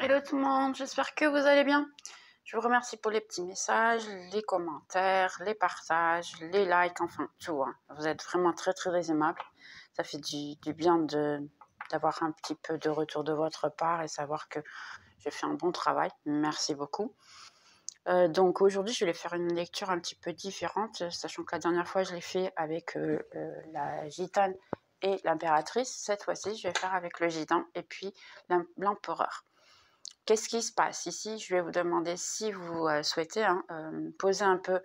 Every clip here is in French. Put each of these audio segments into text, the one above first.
Hello tout le monde, j'espère que vous allez bien. Je vous remercie pour les petits messages, les commentaires, les partages, les likes, enfin tout, hein. Vous êtes vraiment très très aimables. Ça fait du bien d'avoir un petit peu de retour de votre part et savoir que j'ai fait un bon travail. Merci beaucoup. Donc aujourd'hui, je vais faire une lecture un petit peu différente, sachant que la dernière fois, je l'ai fait avec la gitane et l'impératrice. Cette fois-ci, je vais faire avec le gitan et puis l'empereur. Qu'est-ce qui se passe ici? Je vais vous demander si vous souhaitez poser un peu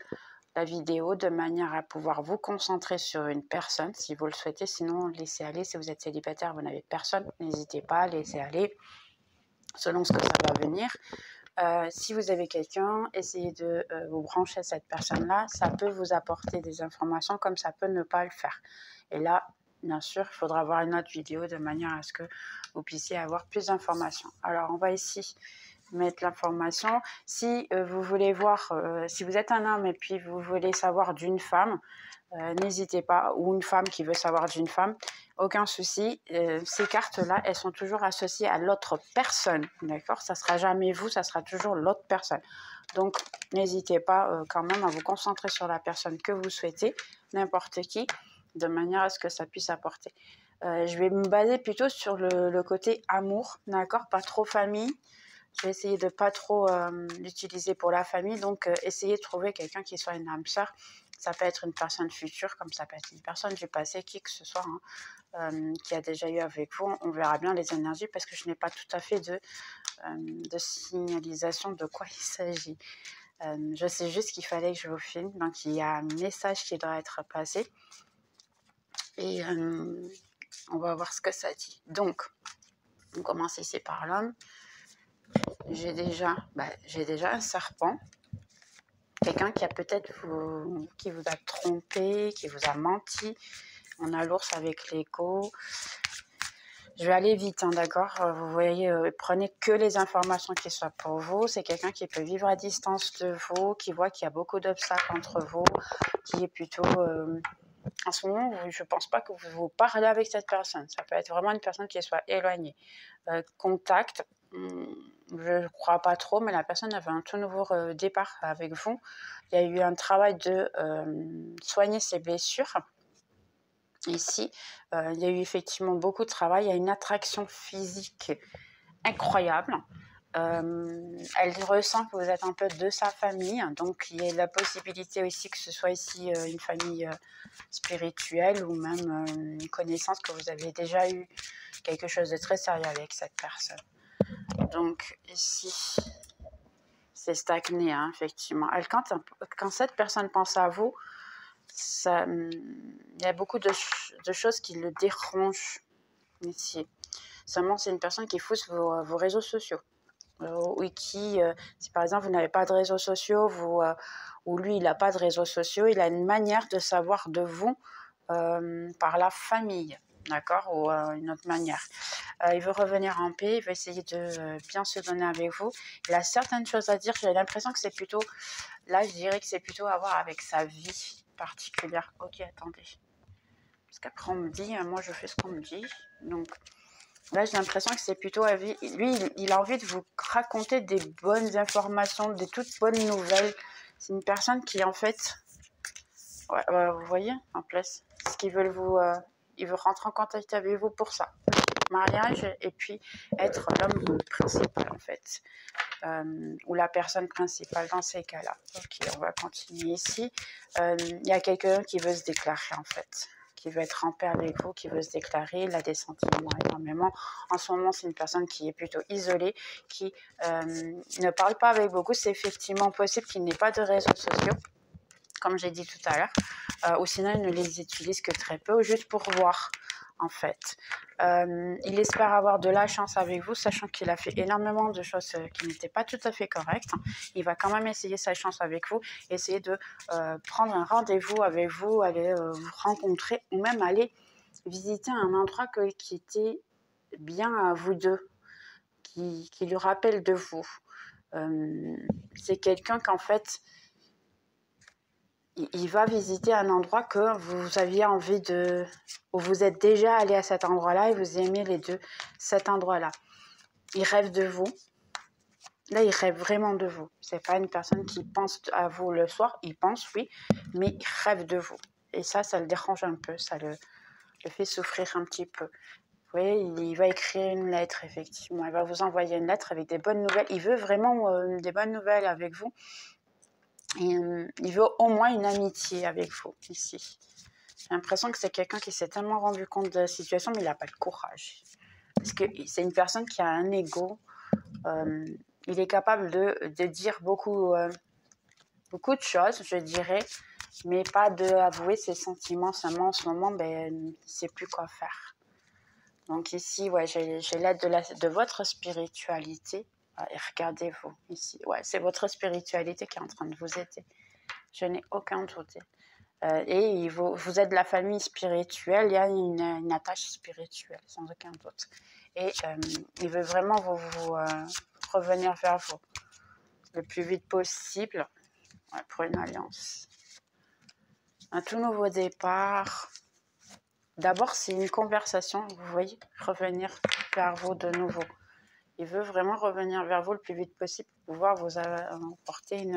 la vidéo de manière à pouvoir vous concentrer sur une personne si vous le souhaitez. Sinon, laissez aller. Si vous êtes célibataire, vous n'avez personne, n'hésitez pas à laisser aller selon ce que ça va venir. Si vous avez quelqu'un, essayez de vous brancher à cette personne-là. Ça peut vous apporter des informations comme ça peut ne pas le faire. Et là, bien sûr, il faudra voir une autre vidéo de manière à ce que vous puissiez avoir plus d'informations. Alors, on va ici mettre l'information. Si vous voulez voir, si vous êtes un homme et puis vous voulez savoir d'une femme, n'hésitez pas, ou une femme qui veut savoir d'une femme, aucun souci. Ces cartes-là, elles sont toujours associées à l'autre personne, d'accord? Ça sera jamais vous, ça sera toujours l'autre personne. Donc, n'hésitez pas quand même à vous concentrer sur la personne que vous souhaitez, n'importe qui, de manière à ce que ça puisse apporter. Je vais me baser plutôt sur le côté amour, d'accord? Pas trop famille. Je vais essayer de pas trop l'utiliser pour la famille, donc essayez de trouver quelqu'un qui soit une âme sœur. Ça peut être une personne future, comme ça peut être une personne du passé, qui que ce soit, qui a déjà eu avec vous. On verra bien les énergies parce que je n'ai pas tout à fait de signalisation de quoi il s'agit. Je sais juste qu'il fallait que je vous filme, donc il y a un message qui doit être passé. Et on va voir ce que ça dit. Donc, on commence ici par l'homme. J'ai déjà un serpent. Quelqu'un qui a peut-être qui vous a trompé, qui vous a menti. On a l'ours avec l'écho. Je vais aller vite, hein, d'accord? Vous voyez, prenez que les informations qui soient pour vous. C'est quelqu'un qui peut vivre à distance de vous, qui voit qu'il y a beaucoup d'obstacles entre vous, qui est plutôt... en ce moment, je ne pense pas que vous parlez avec cette personne. Ça peut être vraiment une personne qui soit éloignée. Contact, je ne crois pas trop, mais la personne avait un tout nouveau départ avec vous. Il y a eu un travail de soigner ses blessures. Ici, il y a eu effectivement beaucoup de travail. Il y a une attraction physique incroyable. Elle ressent que vous êtes un peu de sa famille, donc il y a la possibilité aussi que ce soit ici une famille spirituelle ou même une connaissance que vous avez déjà eu quelque chose de très sérieux avec cette personne. Donc ici, c'est stagné, hein, effectivement. Quand cette personne pense à vous, il y a beaucoup de choses qui le dérangent ici. Seulement, c'est une personne qui fousse vos réseaux sociaux. Ou qui, si par exemple vous n'avez pas de réseaux sociaux, ou lui il n'a pas de réseaux sociaux, il a une manière de savoir de vous par la famille, d'accord, ou une autre manière. Il veut revenir en paix, il veut essayer de bien se donner avec vous. Il a certaines choses à dire, j'ai l'impression que c'est plutôt, là je dirais que c'est plutôt à voir avec sa vie particulière. Ok, attendez. Parce qu'après on me dit, moi je fais ce qu'on me dit, donc... Là, j'ai l'impression que c'est plutôt lui, il a envie de vous raconter des bonnes informations, des toutes bonnes nouvelles. C'est une personne qui, en fait, ouais, vous voyez, en place, ce qu'ils veulent il veut rentrer en contact avec vous pour ça. Mariage et puis être l'homme principal, en fait. Ou la personne principale dans ces cas-là. Ok, on va continuer ici. Il y a quelqu'un qui veut se déclarer, en fait. Qui veut être en paix avec vous, qui veut se déclarer, il a des sentiments énormément. En ce moment, c'est une personne qui est plutôt isolée, qui ne parle pas avec beaucoup. C'est effectivement possible qu'il n'ait pas de réseaux sociaux, comme j'ai dit tout à l'heure, ou sinon il ne les utilise que très peu, juste pour voir, en fait. Il espère avoir de la chance avec vous, sachant qu'il a fait énormément de choses qui n'étaient pas tout à fait correctes. Il va quand même essayer sa chance avec vous, essayer de prendre un rendez-vous avec vous, aller vous rencontrer, ou même aller visiter un endroit qui était bien à vous deux, qui lui rappelle de vous. C'est quelqu'un qu'en fait... il va visiter un endroit que vous aviez envie où vous êtes déjà allé à cet endroit-là et vous aimez les deux cet endroit-là. Il rêve de vous. Là, il rêve vraiment de vous. C'est pas une personne qui pense à vous le soir. Il pense, oui, mais il rêve de vous. Et ça le dérange un peu. Ça le fait souffrir un petit peu. Vous voyez, il va écrire une lettre, effectivement. Il va vous envoyer une lettre avec des bonnes nouvelles. Il veut vraiment des bonnes nouvelles avec vous. Et il veut au moins une amitié avec vous, ici. J'ai l'impression que c'est quelqu'un qui s'est tellement rendu compte de la situation, mais il n'a pas le courage. Parce que c'est une personne qui a un ego. Il est capable de dire beaucoup de choses, je dirais, mais pas d'avouer ses sentiments. Seulement, en ce moment, il ne sait plus quoi faire. Donc ici, ouais, j'ai l'aide de votre spiritualité. Et regardez-vous ici. Ouais, c'est votre spiritualité qui est en train de vous aider. Je n'ai aucun doute. Et vous êtes de la famille spirituelle, il y a une attache spirituelle, sans aucun doute. Et il veut vraiment vous revenir vers vous le plus vite possible, ouais, pour une alliance. Un tout nouveau départ. D'abord, c'est une conversation, vous voyez, revenir vers vous de nouveau. Il veut vraiment revenir vers vous le plus vite possible pour pouvoir vous apporter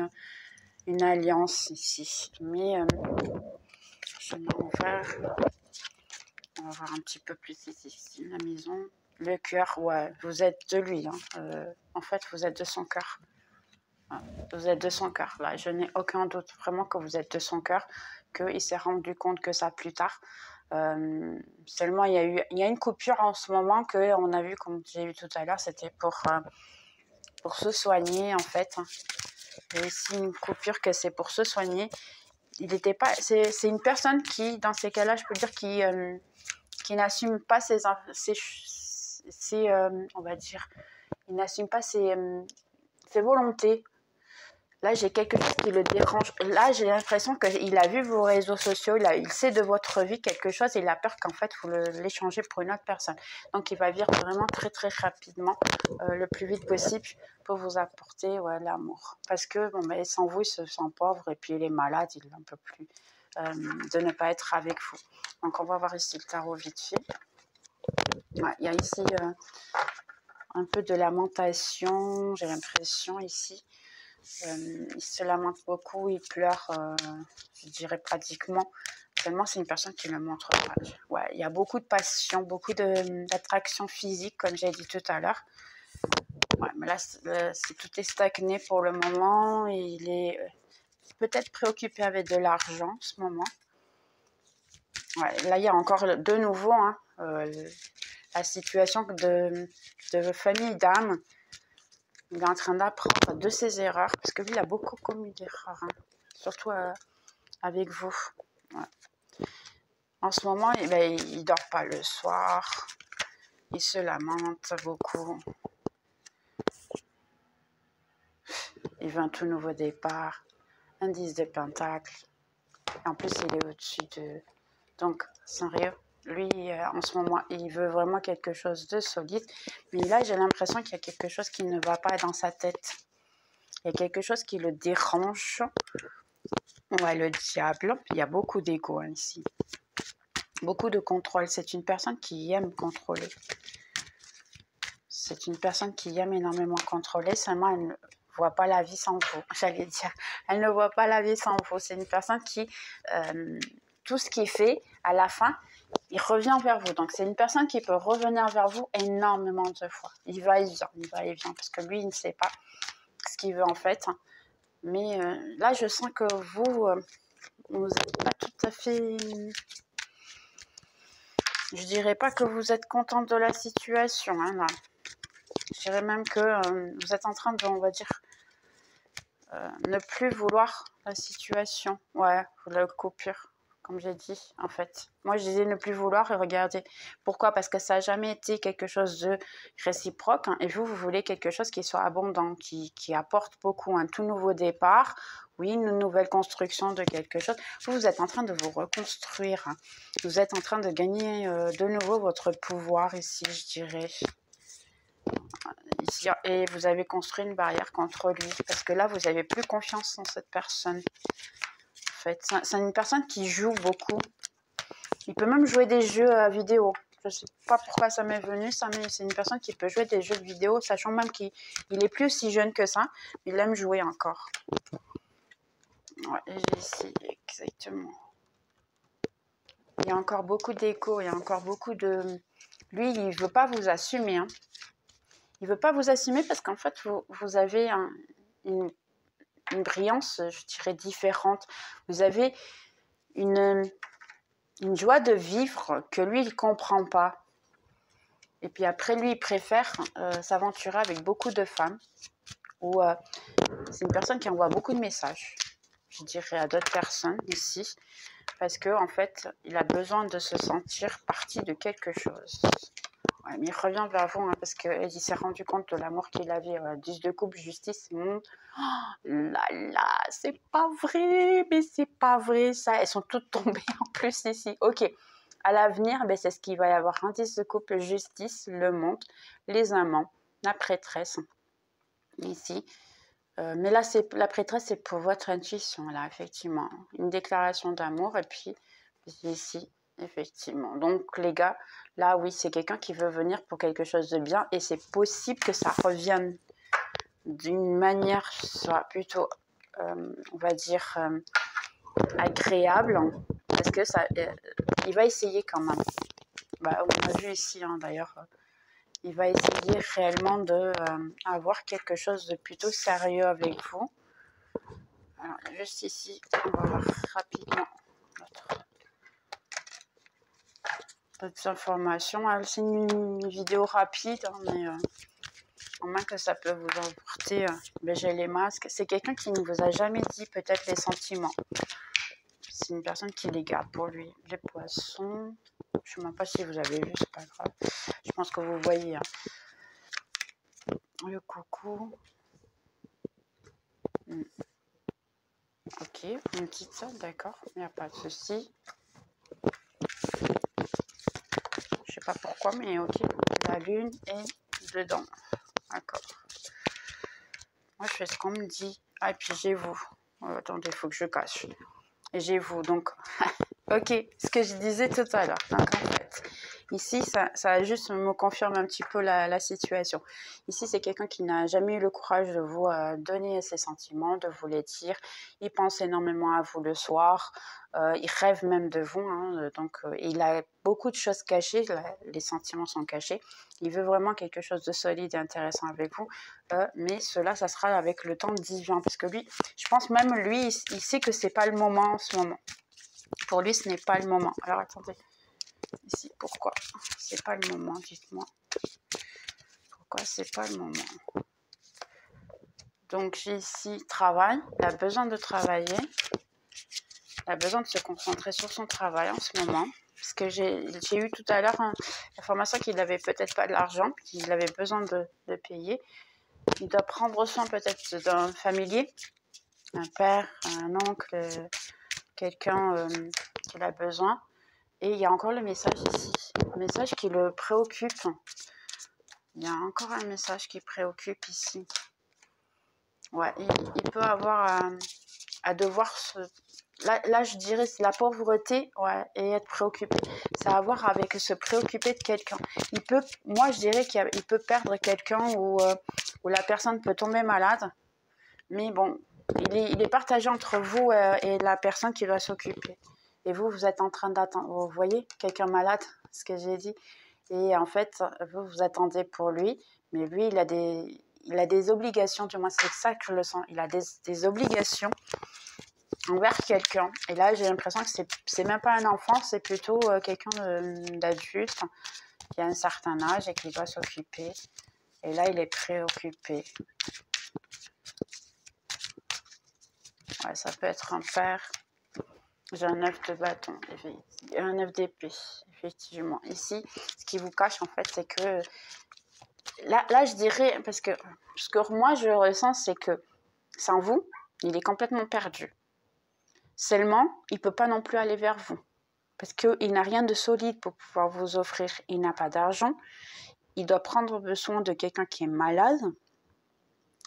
une alliance ici. Mais je vais ouvert. On va voir un petit peu plus ici, la maison. Le cœur, ouais, vous êtes de lui. En fait, vous êtes de son cœur. Vous êtes de son cœur. Là, je n'ai aucun doute vraiment que vous êtes de son cœur, qu'il s'est rendu compte que ça plus tard. Seulement, il y a une coupure en ce moment qu'on a vu, comme j'ai vu tout à l'heure, c'était pour se soigner, en fait. Il y a ici une coupure que c'est pour se soigner. Il n'était pas. C'est une personne qui, dans ces cas-là, je peux dire, qui n'assume pas on va dire, il n'assume pas ses volontés. Là, j'ai quelque chose qui le dérange. Là, j'ai l'impression qu'il a vu vos réseaux sociaux, il sait de votre vie quelque chose et il a peur qu'en fait, vous l'échangez pour une autre personne. Donc, il va venir vraiment très, très rapidement, le plus vite possible pour vous apporter l'amour. Parce que, sans vous, il se sent pauvre et puis il est malade, il n'en peut plus de ne pas être avec vous. Donc, on va voir ici le tarot vite fait. Ouais, il y a ici un peu de lamentation, j'ai l'impression ici. Il se lamente beaucoup, il pleure, je dirais pratiquement. Seulement, c'est une personne qui ne le montre pas. Ouais, il y a beaucoup de passion, beaucoup d'attraction physique, comme j'ai dit tout à l'heure. Ouais, mais là, tout est stagné pour le moment. Et il est peut-être préoccupé avec de l'argent en ce moment. Ouais, là, il y a encore de nouveau la situation de famille d'âme. Il est en train d'apprendre de ses erreurs, parce que lui, il a beaucoup commis d'erreurs, surtout avec vous. Ouais. En ce moment, il dort pas le soir, il se lamente beaucoup. Il veut un tout nouveau départ, un 10 de pentacle. En plus, il est au-dessus de... Donc, sérieux, lui, en ce moment, il veut vraiment quelque chose de solide. Mais là, j'ai l'impression qu'il y a quelque chose qui ne va pas dans sa tête. Il y a quelque chose qui le dérange. Ouais, le diable. Il y a beaucoup d'ego ici. Beaucoup de contrôle. C'est une personne qui aime contrôler. C'est une personne qui aime énormément contrôler. Seulement, elle ne voit pas la vie sans vous. J'allais dire, elle ne voit pas la vie sans vous. C'est une personne qui, tout ce qu'il fait, à la fin, il revient vers vous. Donc, c'est une personne qui peut revenir vers vous énormément de fois. Il va et vient, parce que lui, il ne sait pas ce qu'il veut en fait. Mais là, je sens que vous n'êtes pas tout à fait... Je dirais pas que vous êtes contente de la situation, là. Je dirais même que vous êtes en train de, on va dire, ne plus vouloir la situation. Ouais, la coupure, comme j'ai dit, en fait. Moi, je disais ne plus vouloir et regardez. Pourquoi? Parce que ça n'a jamais été quelque chose de réciproque. Et vous voulez quelque chose qui soit abondant, qui apporte beaucoup, un tout nouveau départ. Oui, une nouvelle construction de quelque chose. Vous êtes en train de vous reconstruire. Vous êtes en train de gagner de nouveau votre pouvoir ici, je dirais. Ici, et vous avez construit une barrière contre lui. Parce que là, vous n'avez plus confiance en cette personne. En fait, c'est une personne qui joue beaucoup. Il peut même jouer des jeux vidéo. Je ne sais pas pourquoi ça m'est venu, ça, mais c'est une personne qui peut jouer des jeux vidéo, sachant même qu'il est plus si jeune que ça, mais il aime jouer encore. Ouais, j'ai ici, exactement. Il y a encore beaucoup d'écho, il y a encore beaucoup de... Lui, il ne veut pas vous assumer. Hein. Il ne veut pas vous assumer parce qu'en fait, vous avez une brillance, je dirais, différente. Vous avez une joie de vivre que lui, il ne comprend pas. Et puis après, lui, il préfère s'aventurer avec beaucoup de femmes. Ou c'est une personne qui envoie beaucoup de messages, je dirais, à d'autres personnes ici. Parce qu'en fait, il a besoin de se sentir partie de quelque chose. Ouais, mais il revient vers vous hein, parce qu'il s'est rendu compte de l'amour qu'il avait. 10 de coupe, justice, monde. Oh là là, c'est pas vrai, mais c'est pas vrai ça. Elles sont toutes tombées en plus ici. Ok, à l'avenir, ben, c'est ce qu'il va y avoir. Un 10 de coupe, justice, le monde, les amants, la prêtresse. Ici. Mais là, la prêtresse, c'est pour votre intuition, là, effectivement. Une déclaration d'amour, et puis ici, effectivement. Donc, les gars, là, oui, c'est quelqu'un qui veut venir pour quelque chose de bien, et c'est possible que ça revienne d'une manière soit plutôt, on va dire, agréable, parce que ça, il va essayer quand même. Bah, on a vu ici, hein, d'ailleurs, il va essayer réellement d'avoir quelque chose de plutôt sérieux avec vous. Alors, juste ici, on va voir rapidement d'autres informations. C'est une vidéo rapide, hein, mais en main que ça peut vous emporter. J'ai les masques. C'est quelqu'un qui ne vous a jamais dit peut-être les sentiments. C'est une personne qui les garde pour lui. Les poissons, je ne sais même pas si vous avez vu, c'est pas grave. Je pense que vous voyez. Hein. Le coucou. Ok, une petite salle, d'accord, il n'y a pas de souci. Je sais pas pourquoi, mais ok. La lune est dedans. D'accord. Moi, je fais ce qu'on me dit. Ah, et puis j'ai vous. Attendez, il faut que je cache. Et j'ai vous, donc... ok, ce que je disais tout à l'heure. Donc, en fait, ici, ça juste me confirme un petit peu la situation. Ici, c'est quelqu'un qui n'a jamais eu le courage de vous donner ses sentiments, de vous les dire. Il pense énormément à vous le soir. Il rêve même de vous. Hein, donc, il a beaucoup de choses cachées. Les sentiments sont cachés. Il veut vraiment quelque chose de solide et intéressant avec vous. Mais cela, ça sera avec le temps divin. Parce que lui, je pense même, lui, il sait que c'est pas le moment en ce moment. Pour lui, ce n'est pas le moment. Alors, attendez. Ici, pourquoi c'est pas le moment, dites-moi. Pourquoi c'est pas le moment? Donc, j'ai ici travail. Il a besoin de travailler. Il a besoin de se concentrer sur son travail en ce moment. Parce que j'ai eu tout à l'heure l'information qu'il n'avait peut-être pas de l'argent, qu'il avait besoin de payer. Il doit prendre soin peut-être d'un familier, un père, un oncle, quelqu'un qu'il a besoin. Et il y a encore le message ici, le message qui le préoccupe. Il y a encore un message qui préoccupe ici. Ouais, il peut avoir à devoir se... Là, je dirais, c'est la pauvreté, ouais, et être préoccupé. Ça a à voir avec se préoccuper de quelqu'un. Moi, je dirais qu'il peut perdre quelqu'un ou la personne peut tomber malade. Mais bon, il est partagé entre vous et la personne qui doit s'occuper. Et vous êtes en train d'attendre. Vous voyez, quelqu'un malade, ce que j'ai dit. Et en fait, vous attendez pour lui. Mais lui, il a des obligations, du moins c'est ça que je le sens. Il a des obligations envers quelqu'un. Et là, j'ai l'impression que c'est même pas un enfant, c'est plutôt quelqu'un d'adulte qui a un certain âge et qui doit s'occuper. Et là, il est préoccupé. Ouais, ça peut être un père. J'ai un 9 de bâton, un 9 d'épée, effectivement. Ici, ce qui vous cache, en fait, c'est que... Là, je dirais, parce que moi, je ressens, c'est que sans vous, il est complètement perdu. Seulement, il ne peut pas non plus aller vers vous. Parce qu'il n'a rien de solide pour pouvoir vous offrir. Il n'a pas d'argent. Il doit prendre soin de quelqu'un qui est malade.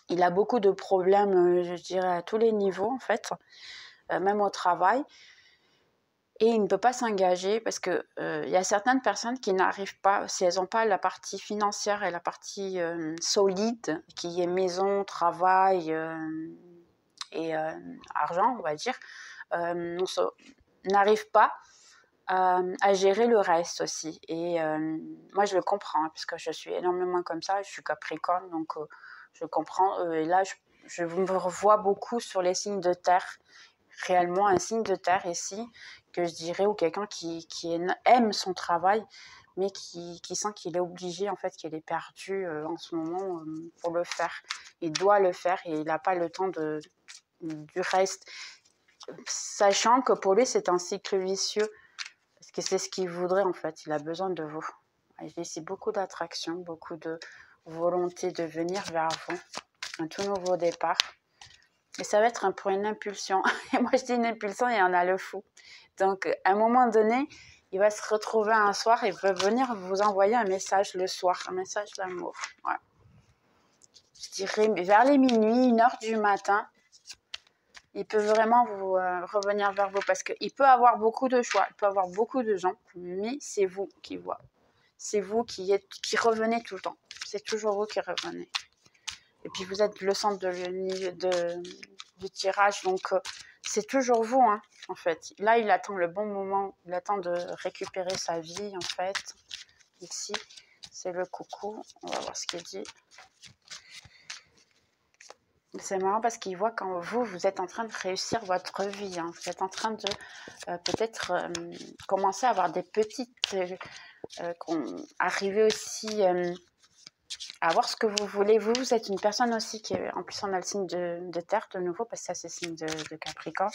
Il a beaucoup de problèmes, je dirais, à tous les niveaux, en fait. Même au travail. Et il ne peut pas s'engager parce que y a certaines personnes qui n'arrivent pas, si elles n'ont pas la partie financière et la partie solide, qui est maison, travail et argent, on va dire, n'arrivent pas à gérer le reste aussi. Et moi, je le comprends, parce que je suis énormément comme ça, je suis Capricorne, donc je comprends. Et là, je me revois beaucoup sur les signes de terre, réellement un signe de terre ici, que je dirais, ou quelqu'un qui aime son travail, mais qui sent qu'il est obligé, en fait, qu'il est perdu en ce moment pour le faire. Il doit le faire et il n'a pas le temps du reste, sachant que pour lui, c'est un cycle vicieux, parce que c'est ce qu'il voudrait, en fait. Il a besoin de vous. Il y a ici beaucoup d'attraction, beaucoup de volonté de venir vers vous, un tout nouveau départ. Et ça va être pour une impulsion. Et moi, je dis une impulsion, il y en a le fou. Donc, à un moment donné, il va se retrouver un soir et il va venir vous envoyer un message le soir, un message d'amour. Ouais. Je dirais vers les minuit, 1h du matin, il peut vraiment vous revenir vers vous parce qu'il peut avoir beaucoup de choix, il peut avoir beaucoup de gens, mais c'est vous qui voit. C'est vous qui revenez tout le temps. C'est toujours vous qui revenez. Et puis vous êtes le centre du tirage, donc c'est toujours vous, hein, en fait. Là, il attend le bon moment, il attend de récupérer sa vie, en fait. Ici, c'est le coucou. On va voir ce qu'il dit. C'est marrant parce qu'il voit quand vous êtes en train de réussir votre vie. Hein. Vous êtes en train de peut-être commencer à avoir des petites... arriver aussi... à voir ce que vous voulez. Vous êtes une personne aussi qui est, en plus on a le signe de terre de nouveau, parce que ça c'est le signe de Capricorne.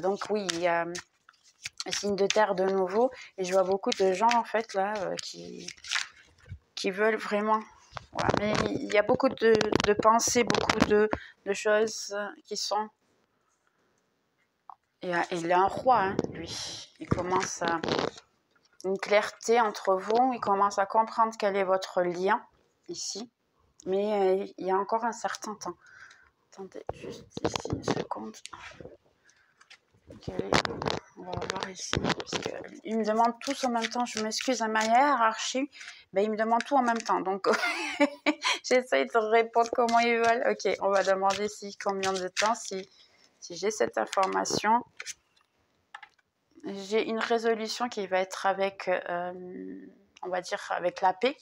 Donc oui, il y a le signe de terre de nouveau, et je vois beaucoup de gens en fait là qui veulent vraiment. Voilà. Mais il y a beaucoup de pensées, beaucoup de choses qui sont... Il est un roi, hein, lui. Il commence à... une clarté entre vous, il commence à comprendre quel est votre lien ici. Mais il y a encore un certain temps. Attendez, juste ici, une seconde. On va voir ici. Parce qu'ils me demandent tous en même temps. Je m'excuse, à ma hiérarchie, ben, ils me demandent tout en même temps. Donc, j'essaye de répondre comment ils veulent. Ok, on va demander ici combien de temps, si j'ai cette information. J'ai une résolution qui va être avec, on va dire, avec la paix.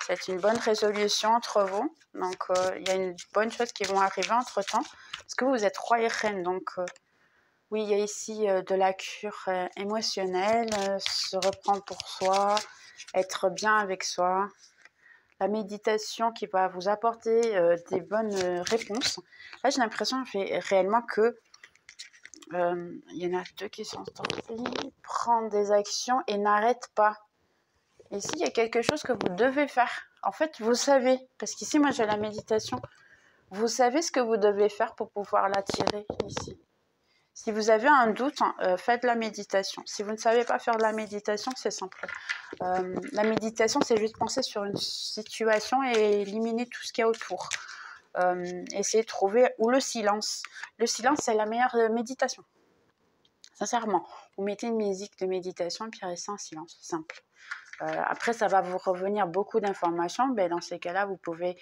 C'est une bonne résolution entre vous. Donc, il y a une bonne chose qui vont arriver entre-temps. Parce que vous êtes roi et reine. Donc, oui, il y a ici de la cure émotionnelle, se reprendre pour soi, être bien avec soi. La méditation qui va vous apporter des bonnes réponses. Là, j'ai l'impression réellement que il y en a 2 qui sont sortis. Prendre des actions et n'arrête pas. Ici, il y a quelque chose que vous devez faire. En fait, vous savez, parce qu'ici, moi, j'ai la méditation. Vous savez ce que vous devez faire pour pouvoir l'attirer ici. Si vous avez un doute, faites la méditation. Si vous ne savez pas faire de la méditation, c'est simple. La méditation, c'est juste penser sur une situation et éliminer tout ce qu'il y a autour. Essayez de trouver... Ou le silence. Le silence, c'est la meilleure méditation. Sincèrement. Vous mettez une musique de méditation et puis restez en silence. Simple. Après, ça va vous revenir beaucoup d'informations. Ben, dans ces cas-là, vous pouvez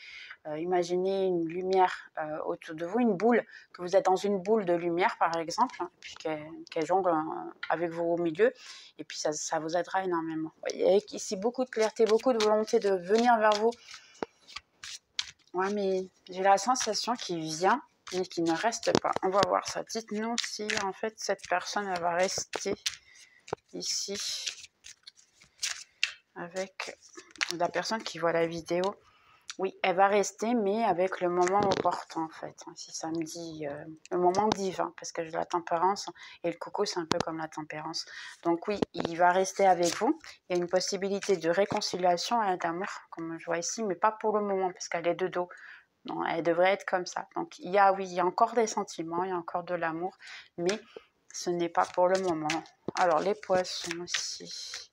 imaginer une lumière autour de vous, une boule, que vous êtes dans une boule de lumière, par exemple, hein, puis qu'elle jongle avec vous au milieu. Et puis, ça vous aidera énormément. Il y a ici beaucoup de clarté, beaucoup de volonté de venir vers vous. Ouais, mais j'ai la sensation qu'il vient, mais qu'il ne reste pas. On va voir ça. Dites-nous si, en fait, cette personne, elle va rester ici avec la personne qui voit la vidéo. Oui, elle va rester, mais avec le moment opportun, en fait. Si ça me dit le moment divin, parce que j'ai la tempérance, et le coucou, c'est un peu comme la tempérance. Donc oui, il va rester avec vous. Il y a une possibilité de réconciliation et d'amour, comme je vois ici, mais pas pour le moment, parce qu'elle est de dos. Non, elle devrait être comme ça. Donc il y a encore des sentiments, il y a encore de l'amour, mais ce n'est pas pour le moment. Alors, les poissons aussi.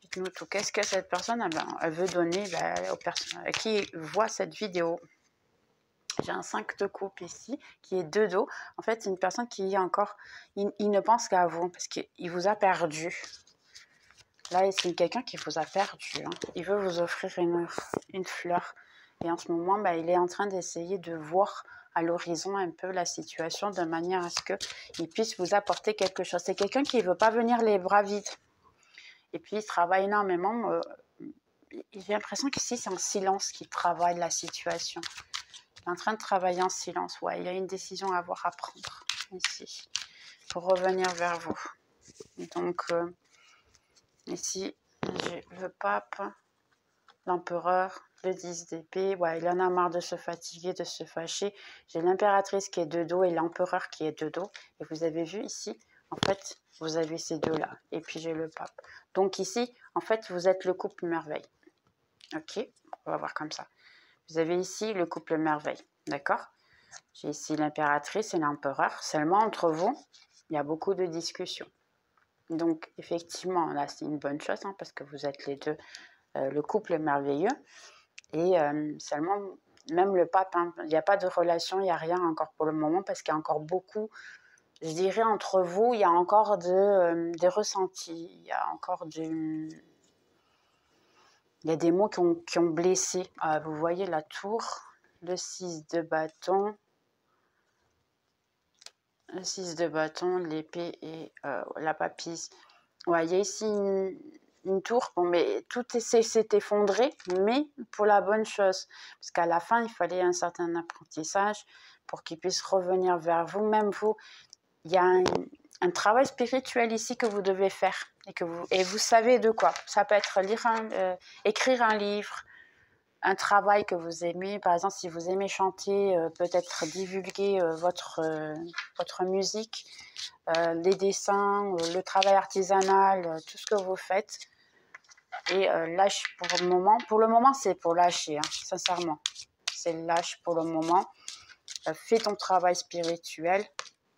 Dites-nous tout. Qu'est-ce que cette personne elle veut donner aux personnes qui voient cette vidéo? J'ai un 5 de coupe ici, qui est de dos. En fait, c'est une personne qui est encore... Il ne pense qu'à vous, parce qu'il vous a perdu. Là, c'est quelqu'un qui vous a perdu. Hein. Il veut vous offrir une fleur. Et en ce moment, il est en train d'essayer de voir à l'horizon un peu la situation de manière à ce qu'il puisse vous apporter quelque chose. C'est quelqu'un qui ne veut pas venir les bras vides. Et puis, il travaille énormément. J'ai l'impression qu'ici, c'est en silence qu'il travaille la situation. Il est en train de travailler en silence. Ouais, il y a une décision à avoir à prendre ici pour revenir vers vous. Donc, ici, j'ai le pape, l'empereur, le 10 d'épée. Ouais, il en a marre de se fatiguer, de se fâcher. J'ai l'impératrice qui est de dos et l'empereur qui est de dos. Et vous avez vu ici, en fait, vous avez ces deux-là. Et puis, j'ai le pape. Donc ici, en fait, vous êtes le couple merveille. Ok, on va voir comme ça. Vous avez ici le couple merveille, d'accord? J'ai ici l'impératrice et l'empereur. Seulement, entre vous, il y a beaucoup de discussions. Donc, effectivement, là, c'est une bonne chose, hein, parce que vous êtes les deux le couple merveilleux. Et seulement, même le pape, hein, il n'y a pas de relation, il n'y a rien encore pour le moment, parce qu'il y a encore beaucoup, je dirais, entre vous, il y a encore des ressentis, il y a encore il y a des mots qui ont blessé. Vous voyez la tour, le 6 de bâton, le 6 de bâton, l'épée et la papisse. Ouais, il y a ici une tour, bon, mais tout s'est effondré, mais pour la bonne chose. Parce qu'à la fin, il fallait un certain apprentissage pour qu'il puisse revenir vers vous. Même vous, il y a un travail spirituel ici que vous devez faire. Et vous savez de quoi. Ça peut être écrire un livre, un travail que vous aimez. Par exemple, si vous aimez chanter, peut-être divulguer votre musique, les dessins, le travail artisanal, tout ce que vous faites. Et lâche pour le moment, c'est pour lâcher, hein, sincèrement. C'est lâche pour le moment. Fais ton travail spirituel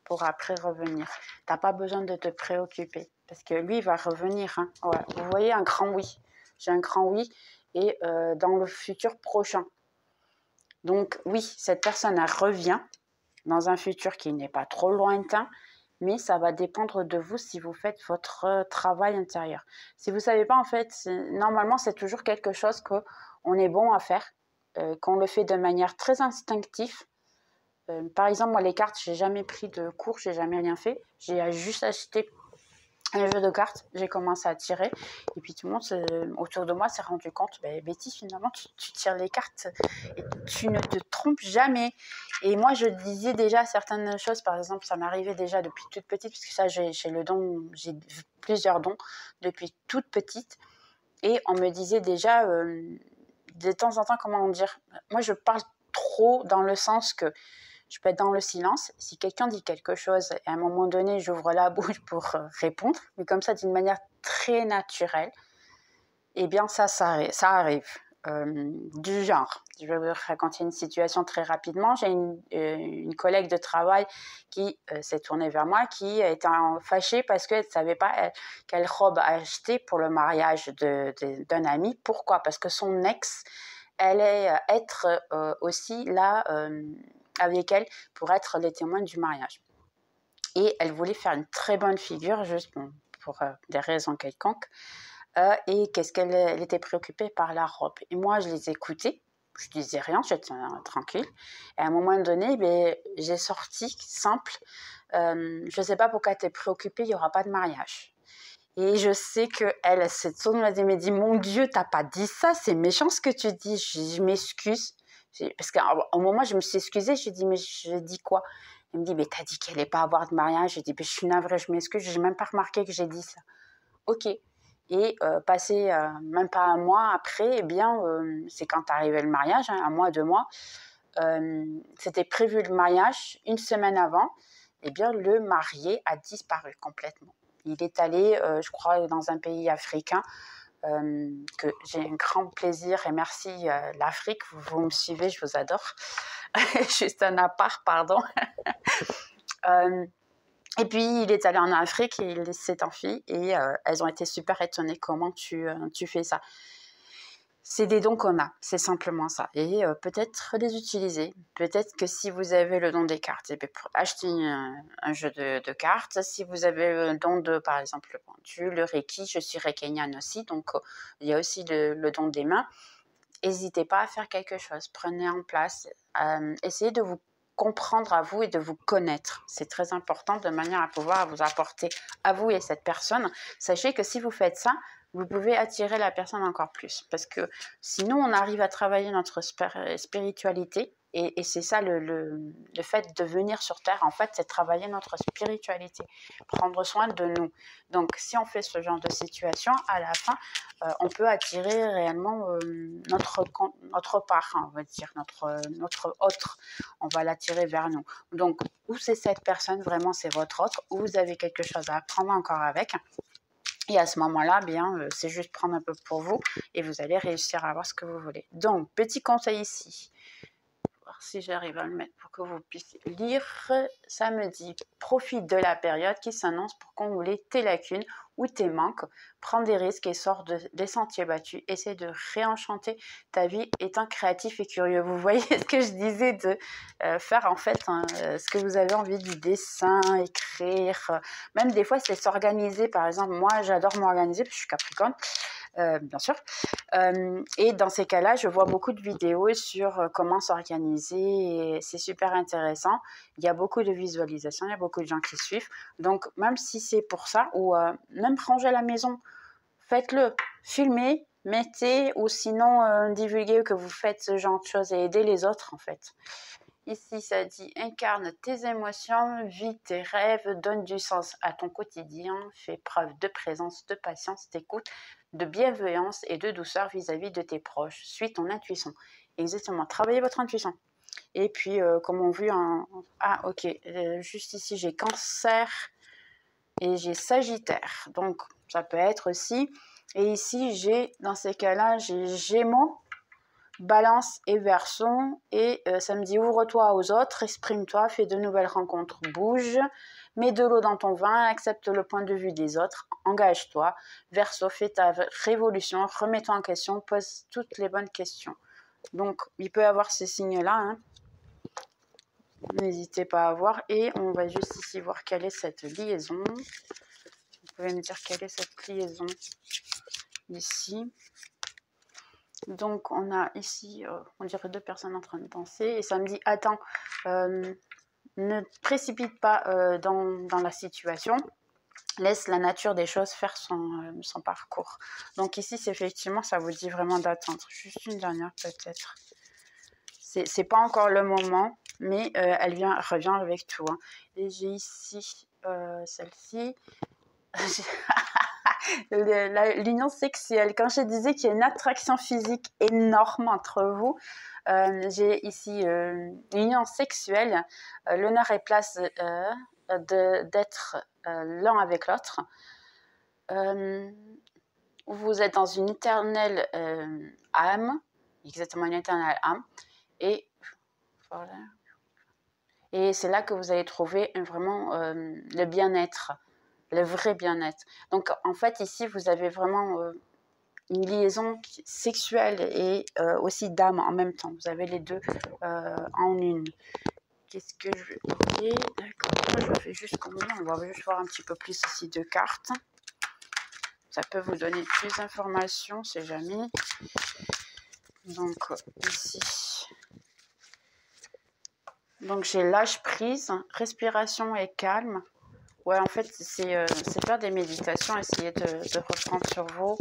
pour après revenir. Tu n'as pas besoin de te préoccuper parce que lui, il va revenir. Hein. Ouais. Vous voyez, un grand oui. J'ai un grand oui et dans le futur prochain. Donc oui, cette personne, elle revient dans un futur qui n'est pas trop lointain, mais ça va dépendre de vous si vous faites votre travail intérieur. Si vous ne savez pas, en fait, normalement, c'est toujours quelque chose qu'on est bon à faire, qu'on le fait de manière très instinctive. Par exemple, moi, les cartes, je n'ai jamais pris de cours, je n'ai jamais rien fait. J'ai juste acheté un jeu de cartes, j'ai commencé à tirer, et puis tout le monde autour de moi s'est rendu compte, Betty, finalement, tu tires les cartes et tu ne te trompes jamais. Et moi, je disais déjà certaines choses, par exemple, ça m'arrivait déjà depuis toute petite, parce que ça, j'ai le don, j'ai plusieurs dons depuis toute petite, et on me disait déjà, de temps en temps, comment dire, moi, je parle trop dans le sens que je peux être dans le silence. Si quelqu'un dit quelque chose, et à un moment donné, j'ouvre la bouche pour répondre, mais comme ça, d'une manière très naturelle, eh bien, ça arrive. Du genre, je vais vous raconter une situation très rapidement. J'ai une collègue de travail qui s'est tournée vers moi, qui était fâchée parce qu'elle ne savait pas quelle robe acheter pour le mariage d'un ami. Pourquoi? Parce que son ex allait être aussi là avec elle pour être les témoins du mariage. Et elle voulait faire une très bonne figure, juste pour des raisons quelconques. Et qu'est-ce qu'elle était préoccupée par la robe. Et moi, je les écoutais, je disais rien, j'étais tranquille. Et à un moment donné, j'ai sorti simple, je ne sais pas pourquoi tu es préoccupée, il n'y aura pas de mariage. Et je sais qu'elle s'est tournée, elle m'a dit, mon Dieu, t'as pas dit ça, c'est méchant ce que tu dis. Je m'excuse. Parce qu'au moment, je me suis excusée, j'ai dit, mais je dis quoi? Elle me dit, mais t'as dit qu'elle n'allait pas avoir de mariage. J'ai dit, je suis navrée, je m'excuse, j'ai même pas remarqué que j'ai dit ça. Ok. Et passé même pas un mois après, eh bien, c'est quand arrivait le mariage, hein, un mois, 2 mois, c'était prévu le mariage, une semaine avant, eh bien, le marié a disparu complètement. Il est allé, je crois, dans un pays africain, que j'ai un grand plaisir et merci l'Afrique, vous me suivez, je vous adore. Juste un appart, pardon. Et puis, il est allé en Afrique et il s'est enfui et elles ont été super étonnées. Comment tu fais ça? C'est des dons qu'on a, c'est simplement ça. Et peut-être les utiliser. Peut-être que si vous avez le don des cartes, et pour acheter un jeu de cartes. Si vous avez le don de, par exemple, le pendule, le Reiki, je suis Reikinienne aussi, donc il y a aussi le don des mains. N'hésitez pas à faire quelque chose. Prenez en place, essayez de vous comprendre à vous et de vous connaître. C'est très important de manière à pouvoir vous apporter à vous et cette personne. Sachez que si vous faites ça, vous pouvez attirer la personne encore plus. Parce que sinon, on arrive à travailler notre spiritualité. Et c'est ça le fait de venir sur Terre, en fait, c'est travailler notre spiritualité, prendre soin de nous. Donc, si on fait ce genre de situation, à la fin, on peut attirer réellement notre part, on va dire, notre autre. On va l'attirer vers nous. Donc, ou c'est cette personne, vraiment, c'est votre autre, ou vous avez quelque chose à apprendre encore avec. Et à ce moment-là, bien, c'est juste prendre un peu pour vous et vous allez réussir à avoir ce que vous voulez. Donc, petit conseil ici. Voir si j'arrive à le mettre pour que vous puissiez lire. Ça me dit, profite de la période qui s'annonce pour combler tes lacunes ou tes manques. Prends des risques et sors des sentiers battus. Essaie de réenchanter ta vie étant créatif et curieux. Vous voyez ce que je disais de faire en fait ce que vous avez envie, du dessin, écrire. Même des fois, c'est s'organiser. Par exemple, moi, j'adore m'organiser parce que je suis Capricorne. Bien sûr. Et dans ces cas-là, je vois beaucoup de vidéos sur comment s'organiser et c'est super intéressant. Il y a beaucoup de visualisations, il y a beaucoup de gens qui suivent. Donc, même si c'est pour ça, ou même ranger la maison, faites-le, filmez, mettez, ou sinon divulguez que vous faites ce genre de choses et aidez les autres en fait. Ici, ça dit « Incarne tes émotions, vis tes rêves, donne du sens à ton quotidien, fais preuve de présence, de patience, d'écoute, de bienveillance et de douceur vis-à-vis de tes proches. Suis ton intuition. » Exactement, travaillez votre intuition. Et puis, comme on vu en... Ah, ok, juste ici, j'ai Cancer et j'ai Sagittaire. Donc, ça peut être aussi... Et ici, j'ai, dans ces cas-là, j'ai Gémeaux, Balance et Verseau, et ça me dit ouvre-toi aux autres, exprime-toi, fais de nouvelles rencontres, bouge, mets de l'eau dans ton vin, accepte le point de vue des autres, engage-toi. Verseau, fais ta révolution, remets-toi en question, pose toutes les bonnes questions. Donc, il peut y avoir ces signes-là, hein. N'hésitez pas à voir, et on va juste ici voir quelle est cette liaison. Vous pouvez me dire quelle est cette liaison ici. Donc, on a ici, on dirait deux personnes en train de danser. Et ça me dit, attends, ne précipite pas dans la situation. Laisse la nature des choses faire son parcours. Donc ici, effectivement, ça vous dit vraiment d'attendre. Juste une dernière peut-être. C'est pas encore le moment, mais elle revient avec tout. Hein. Et j'ai ici celle-ci. L'union sexuelle. Quand je disais qu'il y a une attraction physique énorme entre vous, j'ai ici l'union sexuelle, l'honneur et place d'être l'un avec l'autre. Vous êtes dans une éternelle âme, exactement une éternelle âme, et voilà. Et c'est là que vous allez trouver vraiment le bien-être. Le vrai bien-être. Donc, en fait, ici, vous avez vraiment une liaison sexuelle et aussi d'âme en même temps. Vous avez les deux en une. Qu'est-ce que je vais... Ok, d'accord. Je fais juste combien? On va juste voir un petit peu plus ici de cartes. Ça peut vous donner plus d'informations, c'est jamais. Donc, ici... Donc, j'ai lâche prise, respiration et calme. Ouais, en fait, c'est faire des méditations, essayer de reprendre sur vous,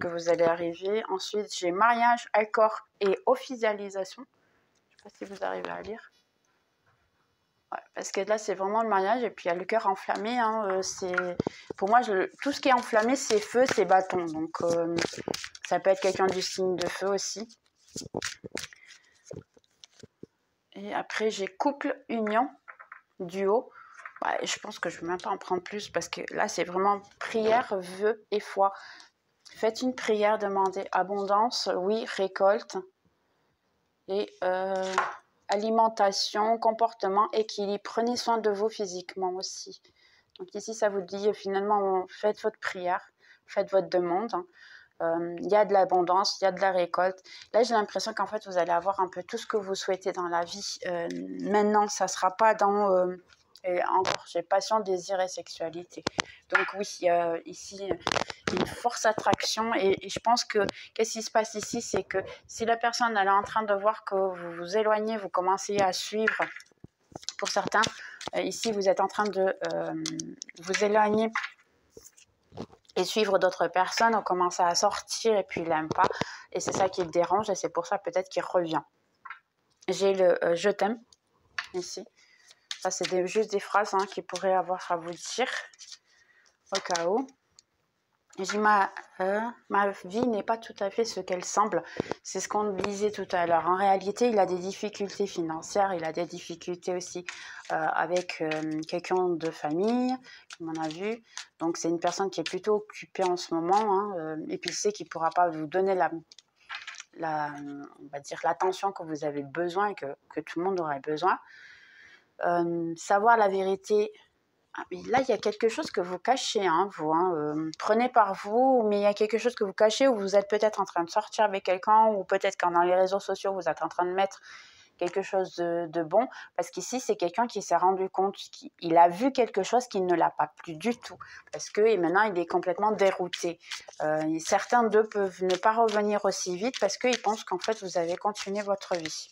que vous allez arriver. Ensuite, j'ai mariage, accord et officialisation. Je ne sais pas si vous arrivez à lire. Ouais, parce que là, c'est vraiment le mariage, et puis il y a le cœur enflammé. Hein, pour moi, tout ce qui est enflammé, c'est feu, c'est bâton. Donc, ça peut être quelqu'un du signe de feu aussi. Et après, j'ai couple, union, duo. Ouais, je pense que je ne vais même pas en prendre plus parce que là, c'est vraiment prière, vœu et foi. Faites une prière, demandez abondance, oui, récolte. Et alimentation, comportement, équilibre. Prenez soin de vous physiquement aussi. Donc ici, ça vous dit finalement, faites votre prière, faites votre demande. Il y a de l'abondance, il y a de la récolte. Là, j'ai l'impression qu'en fait, vous allez avoir un peu tout ce que vous souhaitez dans la vie. Maintenant, ça ne sera pas dans... et encore, j'ai passion, désir et sexualité. Donc oui, il y a ici une force attraction. Et je pense que qu'est-ce qui se passe ici, c'est que si la personne elle est en train de voir que vous vous éloignez, vous commencez à suivre, pour certains, ici, vous êtes en train de vous éloigner et suivre d'autres personnes, on commence à sortir et puis il n'aime pas. Et c'est ça qui le dérange et c'est pour ça peut-être qu'il revient. J'ai le je t'aime ici. Ça, c'est juste des phrases qu'il pourrait avoir à vous dire au cas où. J'ai ma vie n'est pas tout à fait ce qu'elle semble. C'est ce qu'on disait tout à l'heure. En réalité, il a des difficultés financières, il a des difficultés aussi avec quelqu'un de famille, comme on a vu. Donc, c'est une personne qui est plutôt occupée en ce moment. Et puis, il sait qu'il ne pourra pas vous donner on va dire l'attention que vous avez besoin et que tout le monde aurait besoin. Savoir la vérité. Là, il y a quelque chose que vous cachez, vous. Prenez par vous, mais il y a quelque chose que vous cachez où vous êtes peut-être en train de sortir avec quelqu'un ou peut-être quand dans les réseaux sociaux, vous êtes en train de mettre quelque chose de bon. Parce qu'ici, c'est quelqu'un qui s'est rendu compte qu'il a vu quelque chose qui ne l'a pas plu du tout. Parce que et maintenant, il est complètement dérouté. Certains d'eux peuvent ne pas revenir aussi vite parce qu'ils pensent qu'en fait, vous avez continué votre vie.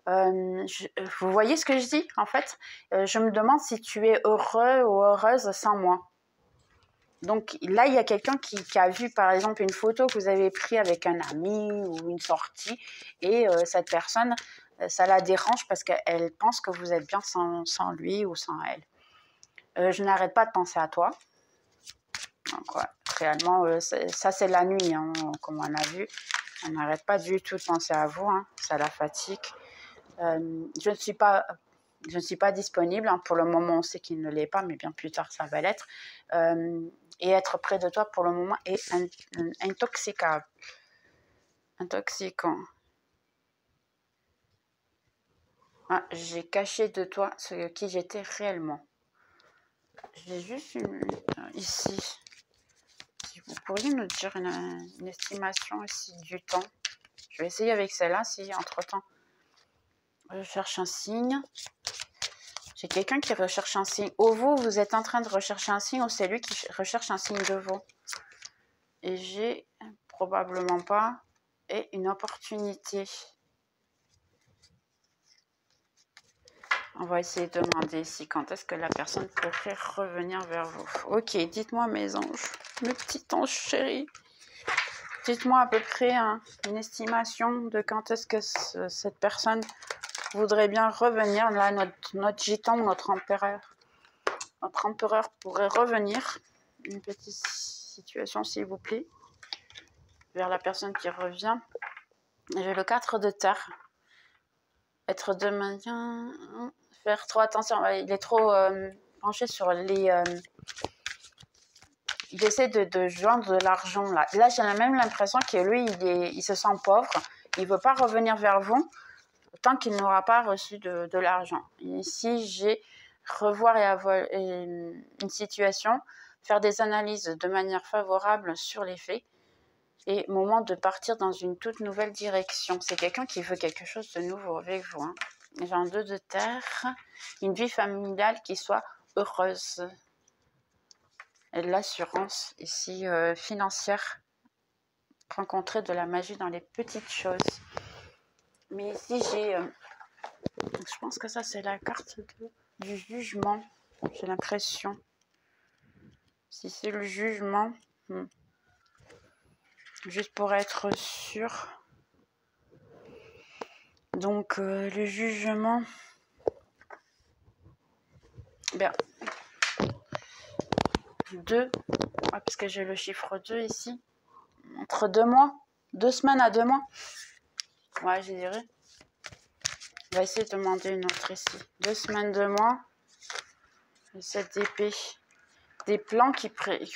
Vous voyez ce que je dis en fait, je me demande si tu es heureux ou heureuse sans moi. Donc là, il y a quelqu'un qui a vu par exemple une photo que vous avez prise avec un ami ou une sortie et cette personne, ça la dérange parce qu'elle pense que vous êtes bien sans lui ou sans elle. Je n'arrête pas de penser à toi. Donc, ouais, réellement, ça c'est la nuit, comme on a vu. On n'arrête pas du tout de penser à vous, ça la fatigue. Je ne suis pas disponible. Pour le moment, on sait qu'il ne l'est pas, mais bien plus tard, ça va l'être. Et être près de toi, pour le moment, est intoxicant. J'ai caché de toi ce qui j'étais réellement. J'ai juste ici. Si vous pourriez nous dire une estimation ici du temps. Je vais essayer avec celle-là, si entre-temps, je cherche un signe. J'ai quelqu'un qui recherche un signe. Ou vous êtes en train de rechercher un signe, ou c'est lui qui recherche un signe de vous. Et j'ai probablement pas et une opportunité. On va essayer de demander ici quand est-ce que la personne pourrait revenir vers vous. Ok, dites-moi mes anges, mes petits anges chéris. Dites-moi à peu près une estimation de quand est-ce que cette personne voudrait bien revenir. Là, notre gitan, notre empereur pourrait revenir. Une petite situation, s'il vous plaît, vers la personne qui revient. J'ai le 4 de terre. Être de maintien, faire trop attention. Il est trop penché sur les... il essaie de joindre de l'argent. Là, j'ai même l'impression que lui, il se sent pauvre. Il ne veut pas revenir vers vous tant qu'il n'aura pas reçu de l'argent. Ici, j'ai revoir et avoir une situation, faire des analyses de manière favorable sur les faits et moment de partir dans une toute nouvelle direction. C'est quelqu'un qui veut quelque chose de nouveau avec vous. J'ai un 2 de terre, une vie familiale qui soit heureuse. Et l'assurance ici financière, rencontrer de la magie dans les petites choses. Mais ici j'ai, je pense que ça c'est la carte du jugement, j'ai l'impression. Si c'est le jugement, juste pour être sûr. Donc le jugement, bien, 2, parce que j'ai le chiffre 2 ici, entre 2 mois, 2 semaines à 2 mois, ouais je dirais. On va essayer de demander une autre ici, 2 semaines, 2 mois, cette épée, des plans qui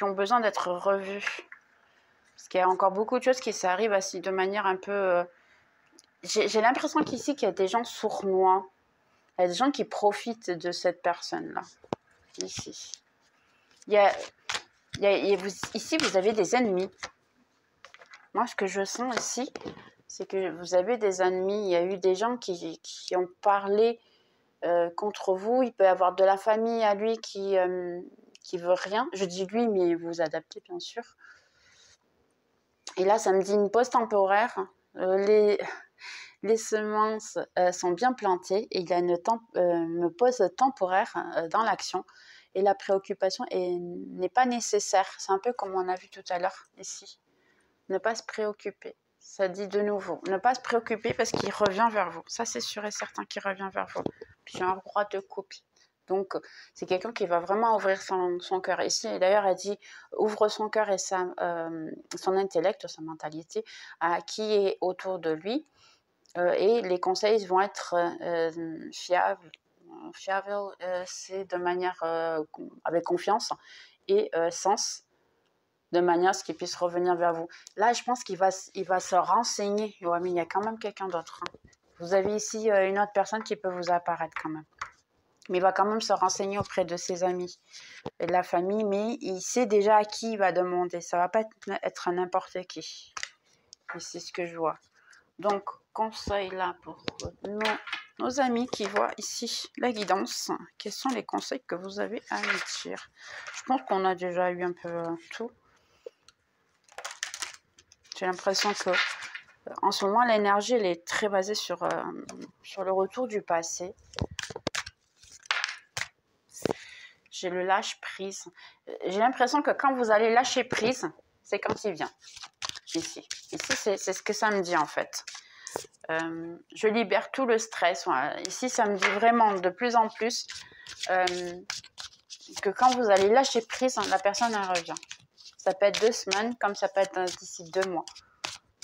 ont besoin d'être revus, parce qu'il y a encore beaucoup de choses qui s'arrivent ainsi de manière un peu... J'ai l'impression qu'ici, qu'il y a des gens sournois. Il y a des gens qui profitent de cette personne-là. Ici. Ici, vous avez des ennemis. Moi, ce que je sens ici, c'est que vous avez des ennemis. Il y a eu des gens qui ont parlé contre vous. Il peut y avoir de la famille à lui qui veut rien. Je dis lui, mais vous vous adaptez, bien sûr. Et là, ça me dit une pause temporaire. Les semences sont bien plantées et il y a une pause temporaire dans l'action. Et la préoccupation n'est pas nécessaire. C'est un peu comme on a vu tout à l'heure ici. Ne pas se préoccuper. Ça dit de nouveau, ne pas se préoccuper parce qu'il revient vers vous. Ça, c'est sûr et certain qu'il revient vers vous. Puis j'ai un roi de coupe. Donc, c'est quelqu'un qui va vraiment ouvrir son cœur. Ici, d'ailleurs, elle dit, ouvre son cœur et son intellect, sa mentalité, à qui est autour de lui. Et les conseils vont être fiables. C'est de manière avec confiance et sens, de manière à ce qu'il puisse revenir vers vous. Là, je pense qu'il va se renseigner. Ouais, mais il y a quand même quelqu'un d'autre. Hein. Vous avez ici une autre personne qui peut vous apparaître quand même. Mais il va quand même se renseigner auprès de ses amis et de la famille, mais il sait déjà à qui il va demander. Ça ne va pas être n'importe qui. Et c'est ce que je vois. Donc, conseil là pour nos amis qui voient ici la guidance. Quels sont les conseils que vous avez à me dire? Je pense qu'on a déjà eu un peu tout. J'ai l'impression que en ce moment, l'énergie elle est très basée sur le retour du passé. J'ai le lâche-prise. J'ai l'impression que quand vous allez lâcher prise, c'est quand il vient. Ici, c'est ce que ça me dit en fait. Je libère tout le stress. Ici, ça me dit vraiment de plus en plus que quand vous allez lâcher prise, la personne elle revient. Ça peut être 2 semaines, comme ça peut être d'ici 2 mois.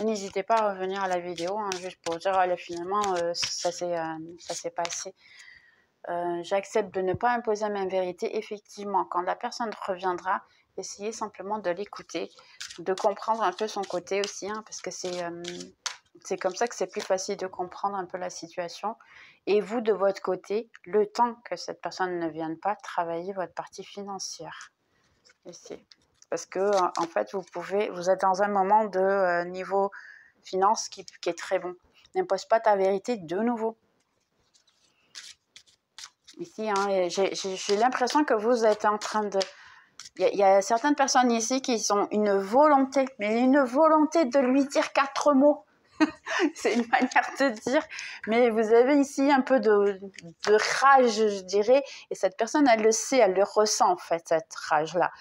N'hésitez pas à revenir à la vidéo, hein, juste pour dire finalement ça s'est passé. J'accepte de ne pas imposer ma vérité. Effectivement, quand la personne reviendra, essayez simplement de l'écouter, de comprendre un peu son côté aussi, hein, parce que c'est comme ça que c'est plus facile de comprendre un peu la situation. Et vous, de votre côté, le temps que cette personne ne vienne pas, travailler votre partie financière. Ici. Parce que en fait, vous êtes dans un moment de niveau finance qui est très bon. N'impose pas ta vérité de nouveau. Ici, hein, j'ai l'impression que vous êtes en train de... Il y a certaines personnes ici qui ont une volonté, mais une volonté de lui dire 4 mots. C'est une manière de dire, mais vous avez ici un peu de rage, je dirais, et cette personne, elle le sait, elle le ressent en fait, cette rage-là.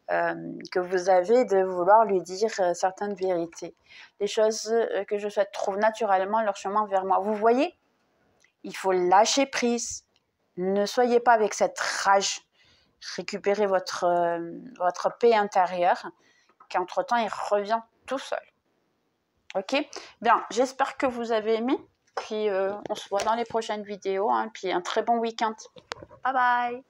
Que vous avez de vouloir lui dire certaines vérités. Les choses que je souhaite trouvent naturellement leur chemin vers moi. Vous voyez, il faut lâcher prise. Ne soyez pas avec cette rage. Récupérez votre paix intérieure, qu'entre-temps, il revient tout seul. Ok? Bien, j'espère que vous avez aimé. Puis, on se voit dans les prochaines vidéos. Hein, puis, un très bon week-end. Bye bye!